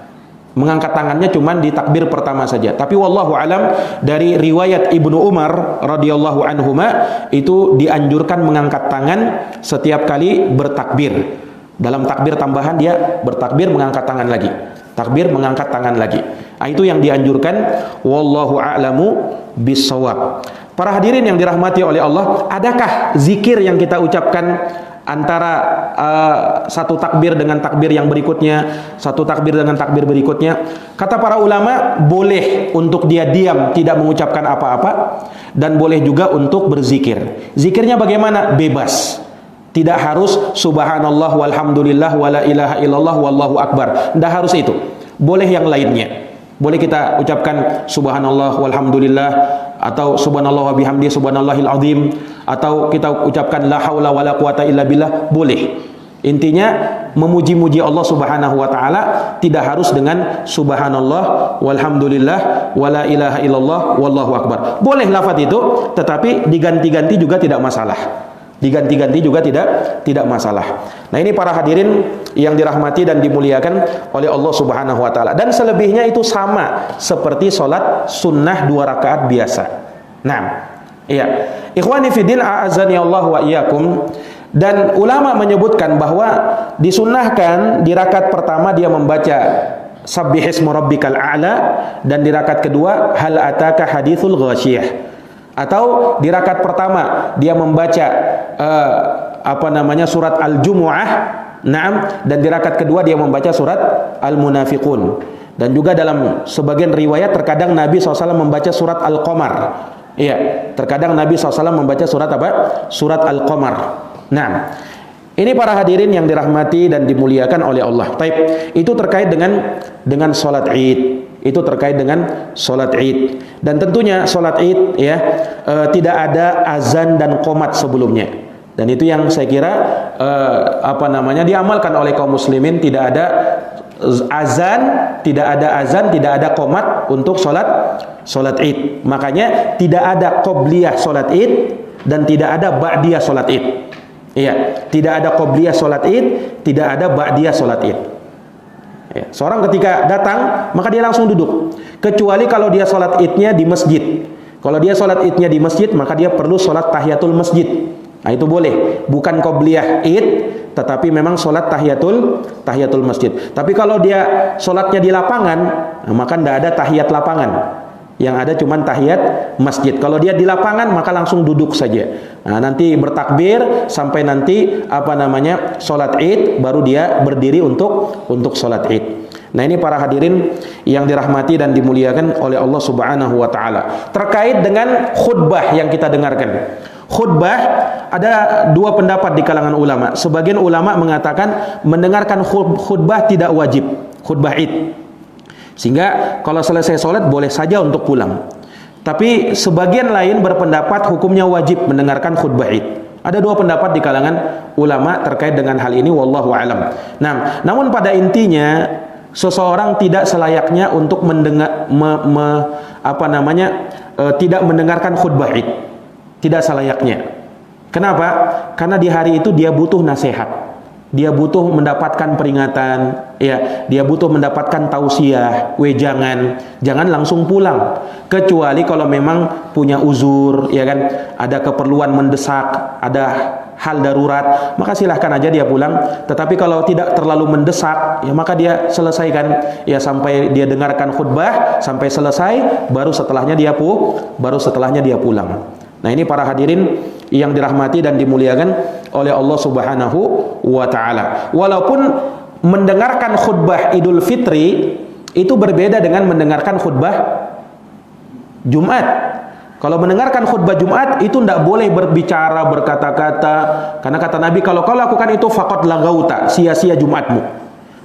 Mengangkat tangannya cuma di takbir pertama saja. Tapi wallahu alam, dari riwayat Ibnu Umar radhiyallahu anhuma itu dianjurkan mengangkat tangan setiap kali bertakbir. Dalam takbir tambahan dia bertakbir mengangkat tangan lagi. Takbir mengangkat tangan lagi. Nah, itu yang dianjurkan, wallahu a'lamu bissawab. Para hadirin yang dirahmati oleh Allah, adakah zikir yang kita ucapkan antara satu takbir dengan takbir yang berikutnya, satu takbir dengan takbir berikutnya? Kata para ulama, boleh untuk dia diam tidak mengucapkan apa-apa, dan boleh juga untuk berzikir. Zikirnya bagaimana? Bebas. Tidak harus subhanallah walhamdulillah wala ilaha illallah wallahu akbar. Tidak harus itu. Boleh yang lainnya. Boleh kita ucapkan subhanallah walhamdulillah, atau subhanallah wa bihamdi subhanallahil azim, atau kita ucapkan la haula wala quwata illa billah, boleh. Intinya memuji-muji Allah Subhanahu wa taala tidak harus dengan subhanallah walhamdulillah wala ilaha illallah wallahu akbar. Boleh lafaz itu, tetapi diganti-ganti juga tidak masalah. Diganti-ganti juga tidak masalah. Nah, ini para hadirin yang dirahmati dan dimuliakan oleh Allah Subhanahu wa taala. Dan selebihnya itu sama seperti sholat sunnah 2 rakaat biasa. Nah, iya. Ikhwani fiddin a'azani Allah wa iyyakum. Dan ulama menyebutkan bahwa disunnahkan di rakaat pertama dia membaca Sabbihisma rabbikal a'la, dan di rakaat kedua hal ataka hadithul ghasyiyah. Atau di rakaat pertama dia membaca surat Al-Jumu'ah, na'am, dan di rakaat kedua dia membaca surat Al-Munafiqun. Dan juga dalam sebagian riwayat terkadang Nabi SAW membaca surat Al-Qamar. Iya, terkadang Nabi SAW membaca surat apa? Surat Al-Qamar. Nah, ini para hadirin yang dirahmati dan dimuliakan oleh Allah. Taib, itu terkait dengan salat Id. Itu terkait dengan salat Id. Dan tentunya salat Id ya, tidak ada azan dan qomat sebelumnya. Dan itu yang saya kira diamalkan oleh kaum muslimin. Tidak ada azan, tidak ada qomat untuk salat Id. Makanya tidak ada qobliyah salat Id dan tidak ada ba'diyah salat Id. Iya, tidak ada qobliyah salat Id, tidak ada ba'diyah salat Id. Ya, seorang ketika datang maka dia langsung duduk, kecuali kalau dia salat Idnya di masjid. Kalau dia salat Idnya di masjid maka dia perlu salat tahiyatul masjid. Nah, itu boleh, bukan qobliyah Id, tetapi memang salat tahiyatul masjid. Tapi kalau dia salatnya di lapangan, nah, maka tidak ada tahiyat lapangan. Yang ada cuma tahiyat masjid. Kalau dia di lapangan maka langsung duduk saja. Nah, nanti bertakbir sampai nanti salat Id, baru dia berdiri untuk salat Id. Nah, ini para hadirin yang dirahmati dan dimuliakan oleh Allah Subhanahu wa taala. Terkait dengan khutbah yang kita dengarkan. Khutbah ada dua pendapat di kalangan ulama. Sebagian ulama mengatakan mendengarkan khutbah tidak wajib, khutbah Id. Sehingga kalau selesai sholat boleh saja untuk pulang. Tapi sebagian lain berpendapat hukumnya wajib mendengarkan khutbah Id. Ada dua pendapat di kalangan ulama terkait dengan hal ini, wallahu alam. Nah, namun pada intinya seseorang tidak selayaknya untuk mendengar tidak mendengarkan khutbah Id. Tidak selayaknya. Kenapa? Karena di hari itu dia butuh nasihat. Dia butuh mendapatkan peringatan, ya, dia butuh mendapatkan tausiah, wejangan. Jangan langsung pulang, kecuali kalau memang punya uzur, ya kan, ada keperluan mendesak, ada hal darurat, maka silahkan aja dia pulang. Tetapi kalau tidak terlalu mendesak, ya maka dia selesaikan, ya, sampai dia dengarkan khutbah sampai selesai, baru setelahnya dia pulang. Nah, ini para hadirin yang dirahmati dan dimuliakan oleh Allah Subhanahu wa taala. Walaupun mendengarkan khutbah Idul Fitri itu berbeda dengan mendengarkan khutbah Jumat. Kalau mendengarkan khutbah Jumat itu tidak boleh berbicara, berkata-kata, karena kata Nabi, kalau kau lakukan itu faqad lagauta, sia-sia Jumatmu.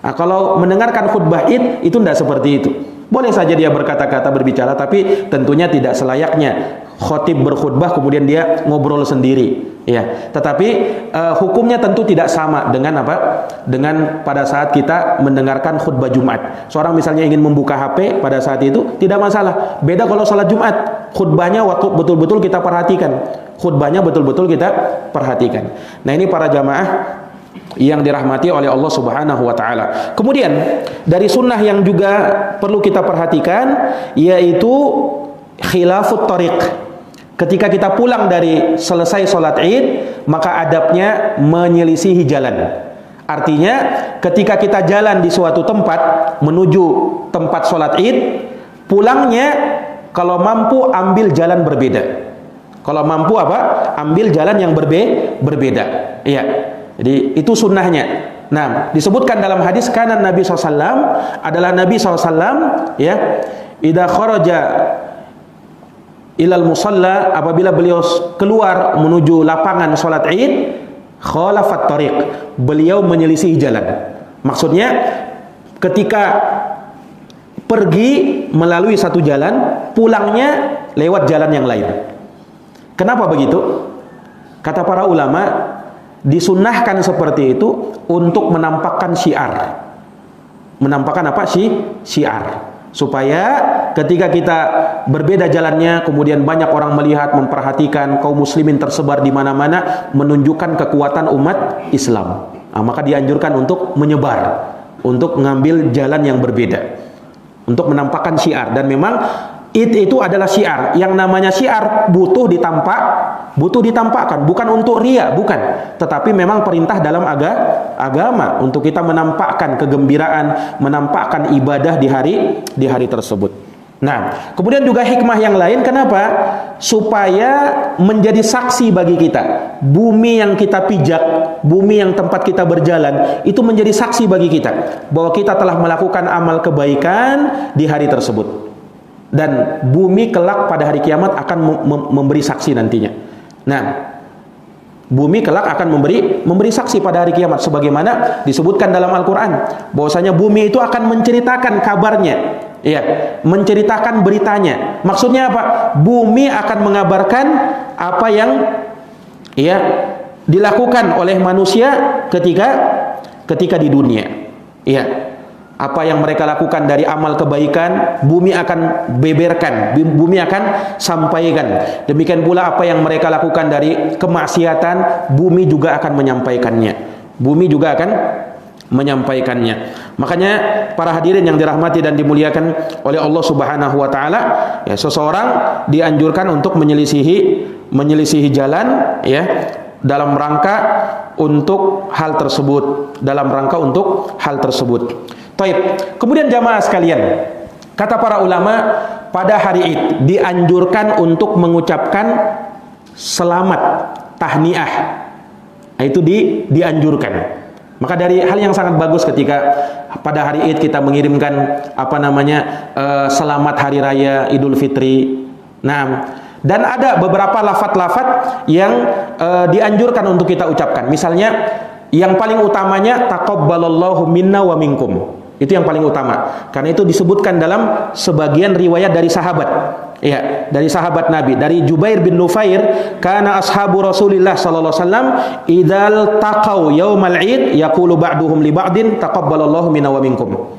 Nah, kalau mendengarkan khutbah Id itu tidak seperti itu. Boleh saja dia berkata-kata, berbicara, tapi tentunya tidak selayaknya khotib berkhutbah kemudian dia ngobrol sendiri, ya. Tetapi hukumnya tentu tidak sama dengan dengan pada saat kita mendengarkan khutbah Jumat. Seorang misalnya ingin membuka HP pada saat itu tidak masalah. Beda kalau salat Jumat, khutbahnya waktu betul-betul kita perhatikan. Khutbahnya betul-betul kita perhatikan. Nah, ini para jamaah yang dirahmati oleh Allah Subhanahu wa taala. Kemudian dari sunnah yang juga perlu kita perhatikan yaitu khilafut thariq. Ketika kita pulang dari selesai sholat Id, maka adabnya menyelisihi jalan. Artinya ketika kita jalan di suatu tempat menuju tempat sholat Id, pulangnya kalau mampu ambil jalan berbeda. Kalau mampu ambil jalan yang berbeda. Iya. Jadi itu sunnahnya. Nah, disebutkan dalam hadis kana Nabi SAW adalah Nabi SAW, ya, idza kharaja ilal musalla, apabila beliau keluar menuju lapangan sholat Id, khalafat tariq, beliau menyelisih jalan. Maksudnya ketika pergi melalui satu jalan, pulangnya lewat jalan yang lain. Kenapa begitu? Kata para ulama, disunnahkan seperti itu untuk menampakkan syiar. Menampakkan syiar. Supaya ketika kita berbeda jalannya, kemudian banyak orang melihat, memperhatikan, kaum muslimin tersebar di mana-mana, menunjukkan kekuatan umat Islam. Nah, maka dianjurkan untuk menyebar, untuk mengambil jalan yang berbeda, untuk menampakkan syiar. Dan memang Id itu adalah syiar. Yang namanya syiar butuh ditampakkan, bukan untuk ria, bukan. Tetapi memang perintah dalam agama untuk kita menampakkan kegembiraan, menampakkan ibadah di hari tersebut. Nah, kemudian juga hikmah yang lain, kenapa? Supaya menjadi saksi bagi kita. Bumi yang kita pijak, bumi yang tempat kita berjalan, itu menjadi saksi bagi kita bahwa kita telah melakukan amal kebaikan di hari tersebut. Dan bumi kelak pada hari kiamat akan memberi saksi nantinya. Nah, bumi kelak akan memberi saksi pada hari kiamat, sebagaimana disebutkan dalam Al-Quran bahwasanya bumi itu akan menceritakan kabarnya, ya, menceritakan beritanya. Maksudnya apa? Bumi akan mengabarkan apa yang ya dilakukan oleh manusia ketika di dunia. Ya, apa yang mereka lakukan dari amal kebaikan, bumi akan beberkan, bumi akan sampaikan. Demikian pula apa yang mereka lakukan dari kemaksiatan, bumi juga akan menyampaikannya. Bumi juga akan menyampaikannya. Makanya para hadirin yang dirahmati dan dimuliakan oleh Allah Subhanahu wa taala, ya, seseorang dianjurkan untuk menyelisihi jalan, ya, dalam rangka untuk hal tersebut, Taib. Kemudian jamaah sekalian, kata para ulama, pada hari Id dianjurkan untuk mengucapkan selamat tahniah. Itu dianjurkan. Maka dari hal yang sangat bagus ketika pada hari Id kita mengirimkan selamat hari raya Idul Fitri. Nah, dan ada beberapa lafaz-lafaz yang dianjurkan untuk kita ucapkan. Misalnya yang paling utamanya taqabbalallahu minna wa minkum. Itu yang paling utama. Karena itu disebutkan dalam sebagian riwayat dari sahabat. Ya, dari sahabat Nabi, dari Jubair bin Nufair, kana ashabu Rasulillah sallallahu alaihi wasallam idzal taqau yaumal id yaqulu ba'duhum li ba'din taqabbalallahu minna wa minkum.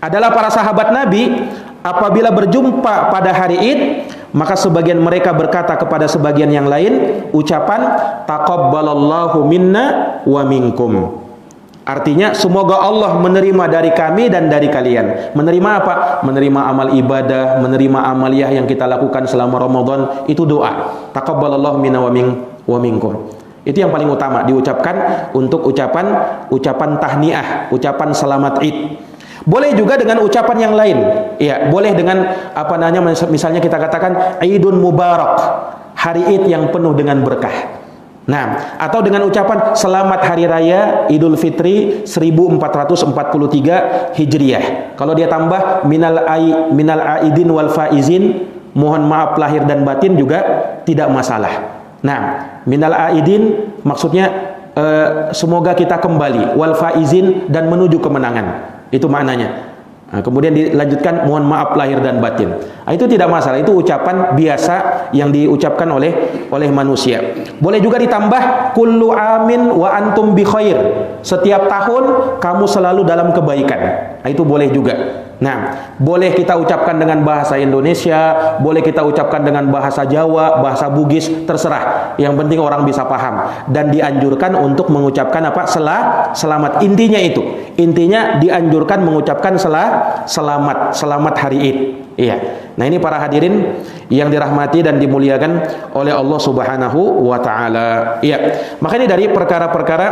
Adalah para sahabat Nabi apabila berjumpa pada hari Id, maka sebagian mereka berkata kepada sebagian yang lain ucapan taqabbalallahu minna wa minkum. Artinya semoga Allah menerima dari kami dan dari kalian. Menerima apa? Menerima amal ibadah, menerima amaliyah yang kita lakukan selama Ramadan, itu doa. Taqabbalallahu minna wa minkum. Itu yang paling utama diucapkan untuk ucapan tahniah, ucapan selamat Id. Boleh juga dengan ucapan yang lain. Ya, boleh dengan misalnya kita katakan Idun Mubarak, hari Id yang penuh dengan berkah. Nah, atau dengan ucapan selamat hari raya Idul Fitri 1443 Hijriah. Kalau dia tambah minal aidin wal faizin, mohon maaf lahir dan batin, juga tidak masalah. Nah, minal aidin maksudnya semoga kita kembali, wal faizin dan menuju kemenangan. Itu maknanya. Nah, kemudian dilanjutkan mohon maaf lahir dan batin. Nah, itu tidak masalah, itu ucapan biasa yang diucapkan oleh manusia. Boleh juga ditambah kullu amin wa antum bi khair. Setiap tahun kamu selalu dalam kebaikan. Nah, itu boleh juga. Nah, boleh kita ucapkan dengan bahasa Indonesia, boleh kita ucapkan dengan bahasa Jawa, bahasa Bugis, terserah. Yang penting orang bisa paham. Dan dianjurkan untuk mengucapkan selamat. Intinya itu. Intinya dianjurkan mengucapkan selamat hari Id. Iya. Nah, ini para hadirin yang dirahmati dan dimuliakan oleh Allah Subhanahu wa taala. Iya. Maka ini dari perkara-perkara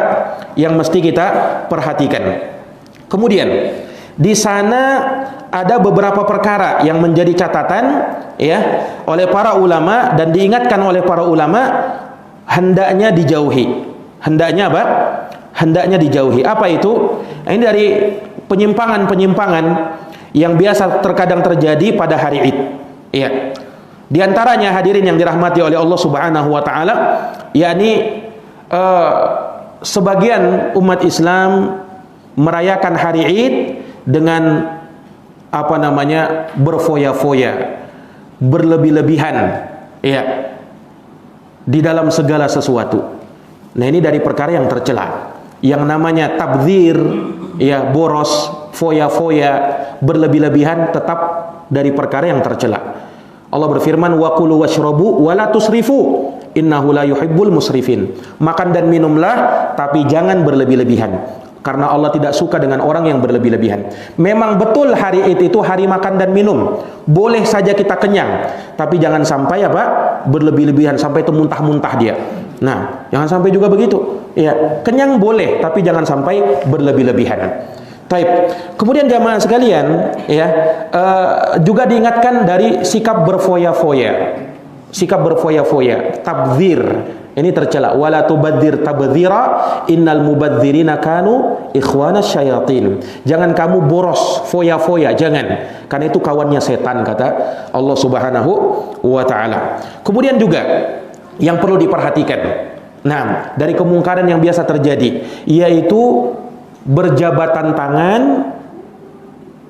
yang mesti kita perhatikan. Kemudian di sana ada beberapa perkara yang menjadi catatan, ya, oleh para ulama, dan diingatkan oleh para ulama hendaknya dijauhi. Hendaknya apa? Hendaknya dijauhi. Apa itu? Nah, ini dari penyimpangan-penyimpangan yang biasa terkadang terjadi pada hari Id. Ya. Di antaranya hadirin yang dirahmati oleh Allah Subhanahu wa taala, yakni sebagian umat Islam merayakan hari Id dengan berfoya-foya, berlebih-lebihan, ya, di dalam segala sesuatu. Nah, ini dari perkara yang tercela. Yang namanya tabdzir, ya, boros, foya-foya, berlebih-lebihan, tetap dari perkara yang tercela. Allah berfirman, wa kulu washrabu wa la tusrifu innahu la yuhibbul musrifin. Makan dan minumlah, tapi jangan berlebih-lebihan. Karena Allah tidak suka dengan orang yang berlebih-lebihan. Memang betul hari Id itu hari makan dan minum. Boleh saja kita kenyang, tapi jangan sampai berlebih-lebihan sampai itu muntah-muntah dia. Nah, jangan sampai juga begitu. Ya, kenyang boleh, tapi jangan sampai berlebih-lebihan. Taib. Kemudian jamaah sekalian, ya, juga diingatkan dari sikap berfoya-foya. Sikap berfoya-foya, tabdzir. Ini tercela, wala tubadzir tabdzira innal mubadzirina kanu ikhwanas syayatin. Jangan kamu boros foya-foya, jangan. Karena itu kawannya setan, kata Allah Subhanahu wa taala. Kemudian juga yang perlu diperhatikan. Nah, dari kemungkaran yang biasa terjadi, yaitu berjabatan tangan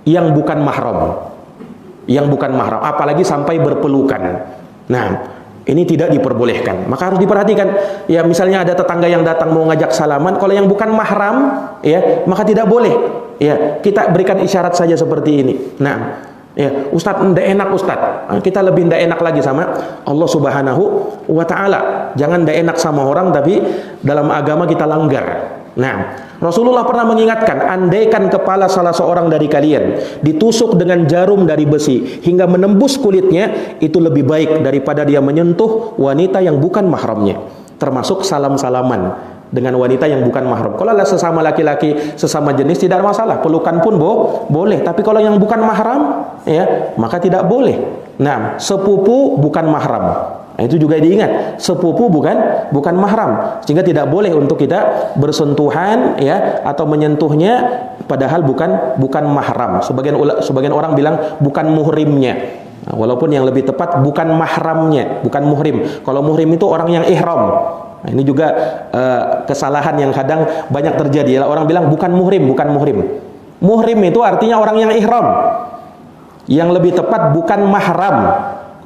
yang bukan mahram. Yang bukan mahram, apalagi sampai berpelukan. Nah, ini tidak diperbolehkan. Maka harus diperhatikan. Ya, misalnya ada tetangga yang datang mau ngajak salaman, kalau yang bukan mahram, ya, maka tidak boleh. Ya, kita berikan isyarat saja seperti ini. Nah, ya, Ustadz, ndak enak Ustadz. Kita lebih ndak enak lagi sama Allah Subhanahu wa taala. Jangan ndak enak sama orang tapi dalam agama kita langgar. Nah, Rasulullah pernah mengingatkan, andaikan kepala salah seorang dari kalian ditusuk dengan jarum dari besi hingga menembus kulitnya, itu lebih baik daripada dia menyentuh wanita yang bukan mahramnya. Termasuk salam-salaman dengan wanita yang bukan mahram. Kalau lah sesama laki-laki, sesama jenis tidak ada masalah, pelukan pun boleh. Tapi kalau yang bukan mahram, ya, maka tidak boleh. Nah, sepupu bukan mahram. Nah, itu juga diingat, sepupu bukan mahram, sehingga tidak boleh untuk kita bersentuhan, ya, atau menyentuhnya padahal bukan mahram. Sebagian orang bilang bukan muhrimnya. Nah, walaupun yang lebih tepat bukan mahramnya, bukan muhrim. Kalau muhrim itu orang yang ihram. Nah, ini juga kesalahan yang kadang banyak terjadi. Orang bilang bukan muhrim. Muhrim itu artinya orang yang ihram. Yang lebih tepat bukan mahram.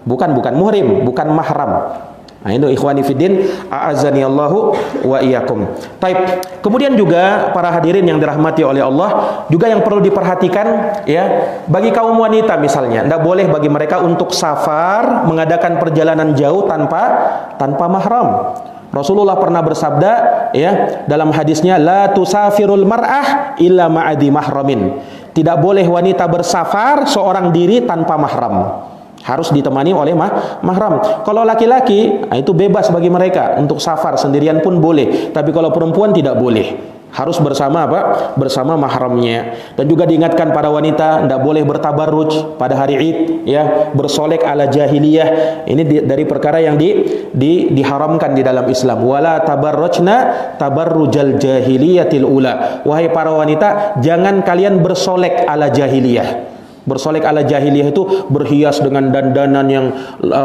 Bukan muhrim, bukan mahram. Nah, itu ikhwani fiddin, a'azzani Allahu wa iyyakum. Taib. Kemudian juga para hadirin yang dirahmati oleh Allah, juga yang perlu diperhatikan, ya, bagi kaum wanita misalnya, tidak boleh bagi mereka untuk safar, mengadakan perjalanan jauh tanpa mahram. Rasulullah pernah bersabda, ya, dalam hadisnya, la tusafirul mar'ah illa ma'adi mahramin. Tidak boleh wanita bersafar seorang diri tanpa mahram. Harus ditemani oleh mahram. Kalau laki-laki, itu bebas bagi mereka untuk safar sendirian pun boleh. Tapi kalau perempuan tidak boleh. Harus bersama bersama mahramnya. Dan juga diingatkan para wanita tidak boleh bertabarruj pada hari Id, ya, bersolek ala jahiliyah. Ini dari perkara yang diharamkan di dalam Islam. Wala tabarrujna tabarrujal jahiliyatil ula. Wahai para wanita, jangan kalian bersolek ala jahiliyah. Bersolek ala jahiliyah itu berhias dengan dandanan yang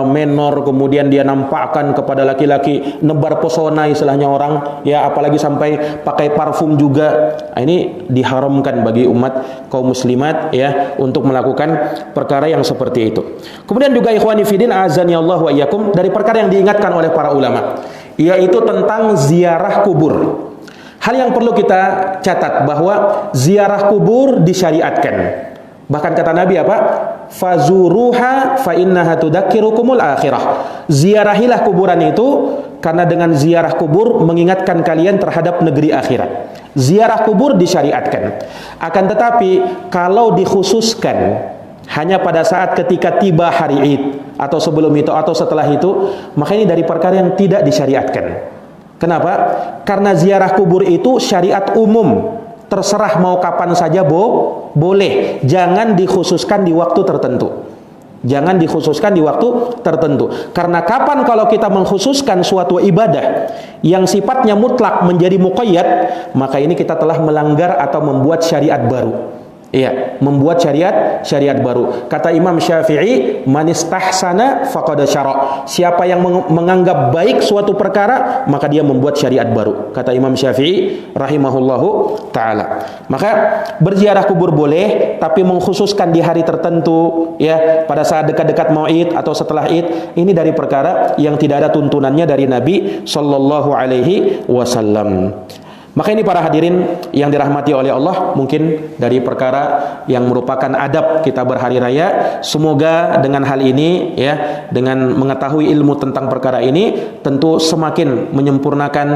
menor, kemudian dia nampakkan kepada laki-laki, nebar pesona istilahnya orang, ya, apalagi sampai pakai parfum juga. Nah, ini diharamkan bagi umat kaum muslimat, ya, untuk melakukan perkara yang seperti itu. Kemudian juga ikhwani fiddin, azani Allah wa iyyakum, dari perkara yang diingatkan oleh para ulama, yaitu tentang ziarah kubur. Hal yang perlu kita catat bahwa ziarah kubur disyariatkan. Bahkan kata Nabi apa? Fazuruha fa innaha tudzakirukumul akhirah. Ziarahilah kuburan itu karena dengan ziarah kubur mengingatkan kalian terhadap negeri akhirat. Ziarah kubur disyariatkan. Akan tetapi kalau dikhususkan hanya pada saat ketika tiba hari Id atau sebelum itu atau setelah itu, maka ini dari perkara yang tidak disyariatkan. Kenapa? Karena ziarah kubur itu syariat umum. Terserah mau kapan saja boleh. Jangan dikhususkan di waktu tertentu. Jangan dikhususkan di waktu tertentu. Karena kapan kalau kita mengkhususkan suatu ibadah yang sifatnya mutlak menjadi muqayyad, maka ini kita telah melanggar atau membuat syariat baru. Iya, membuat syariat baru. Kata Imam Syafi'i, man istahsana faqad syara'. Siapa yang menganggap baik suatu perkara, maka dia membuat syariat baru. Kata Imam Syafi'i rahimahullahu taala. Maka berziarah kubur boleh, tapi mengkhususkan di hari tertentu, ya, pada saat dekat-dekat mau Id atau setelah Id, ini dari perkara yang tidak ada tuntunannya dari Nabi sallallahu alaihi wasallam. Maka ini para hadirin yang dirahmati oleh Allah, mungkin dari perkara yang merupakan adab kita berhari raya. Semoga dengan hal ini, ya, dengan mengetahui ilmu tentang perkara ini, tentu semakin menyempurnakan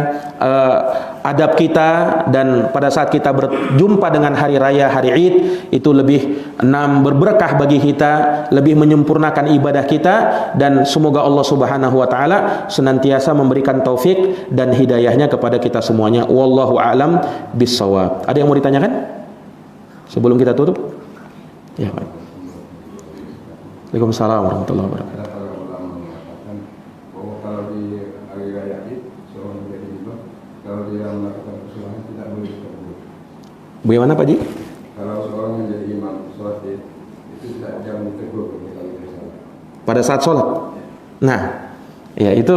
adab kita, dan pada saat kita berjumpa dengan hari raya, hari Id, itu lebih berberkah bagi kita, lebih menyempurnakan ibadah kita, dan semoga Allah Subhanahu wa taala senantiasa memberikan taufik dan hidayahnya kepada kita semuanya. Wallahu a'lam bissawab. Ada yang mau ditanyakan sebelum kita tutup? Ya, baik. Waalaikumsalam warahmatullahi wabarakatuh. Kalau di hari raya Id seorang menjadi imam, kalau dia melakukan kesalahan tidak boleh ditegur. Bagaimana Pak Ji? Kalau seorang menjadi imam sholat Id itu jangan ditegur kalau dia salah. Pada saat sholat. Nah, ya itu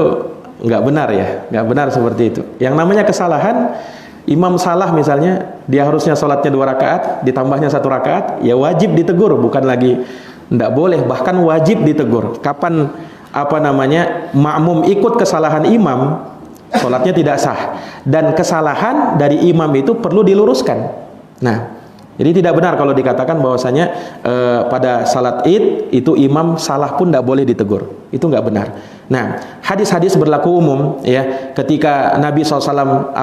nggak benar ya, nggak benar seperti itu. Yang namanya kesalahan, imam salah misalnya, dia harusnya sholatnya 2 rakaat, ditambahnya 1 rakaat, ya wajib ditegur, bukan lagi nggak boleh, bahkan wajib ditegur. Kapan makmum ikut kesalahan imam, sholatnya tidak sah, dan kesalahan dari imam itu perlu diluruskan. Nah, jadi tidak benar kalau dikatakan bahwasanya pada salat Id itu imam salah pun tidak boleh ditegur. Itu nggak benar. Nah, hadis-hadis berlaku umum ya. Ketika Nabi SAW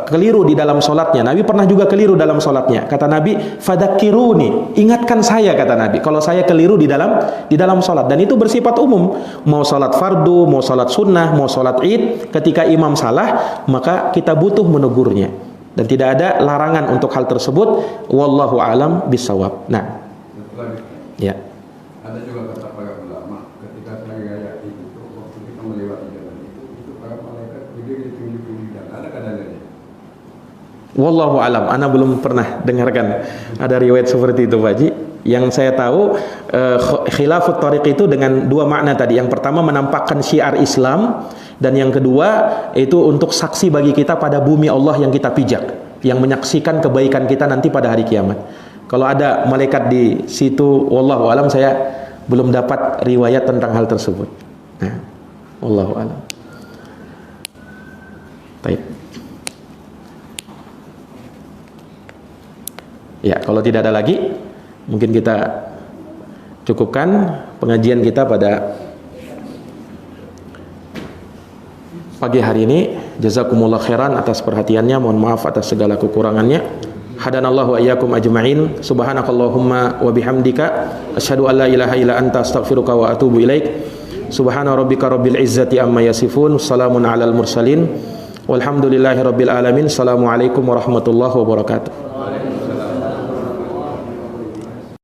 keliru di dalam sholatnya, Nabi pernah juga keliru dalam sholatnya. Kata Nabi, fadakiruni, ingatkan saya, kata Nabi, kalau saya keliru di dalam sholat. Dan itu bersifat umum. Mau sholat fardu, mau sholat sunnah, mau sholat Id, ketika imam salah, maka kita butuh menegurnya. Dan tidak ada larangan untuk hal tersebut. Wallahu a'lam bissawab. Nah, ya. Ada juga kata para ulama ketika hari raya itu waktu kita melewati jalan itu para malaikat berdiri di pinggir-pinggir jalan. Ada kadang-kadang. Wallahu a'lam. Ana belum pernah dengarkan ada riwayat seperti itu, Pak Haji. Yang saya tahu khilafut thariq itu dengan 2 makna tadi. Yang pertama menampakkan syiar Islam, dan yang kedua itu untuk saksi bagi kita pada bumi Allah yang kita pijak, yang menyaksikan kebaikan kita nanti pada hari kiamat. Kalau ada malaikat di situ, wallahu alam, saya belum dapat riwayat tentang hal tersebut. Nah, wallahu alam. Baik. Ya, kalau tidak ada lagi, mungkin kita cukupkan pengajian kita pada pagi hari ini. Jazakumullah khairan atas perhatiannya, mohon maaf atas segala kekurangannya. Hadanallahu wa iyyakum ajma'in. Subhanakallahumma wa bihamdika asyhadu an la ilaha illa anta astaghfiruka wa atubu ilaik. Subhana rabbika rabbil izzati amma yasifun, salamun alal mursalin, walhamdulillahi rabbil alamin. Assalamualaikum warahmatullahi wabarakatuh.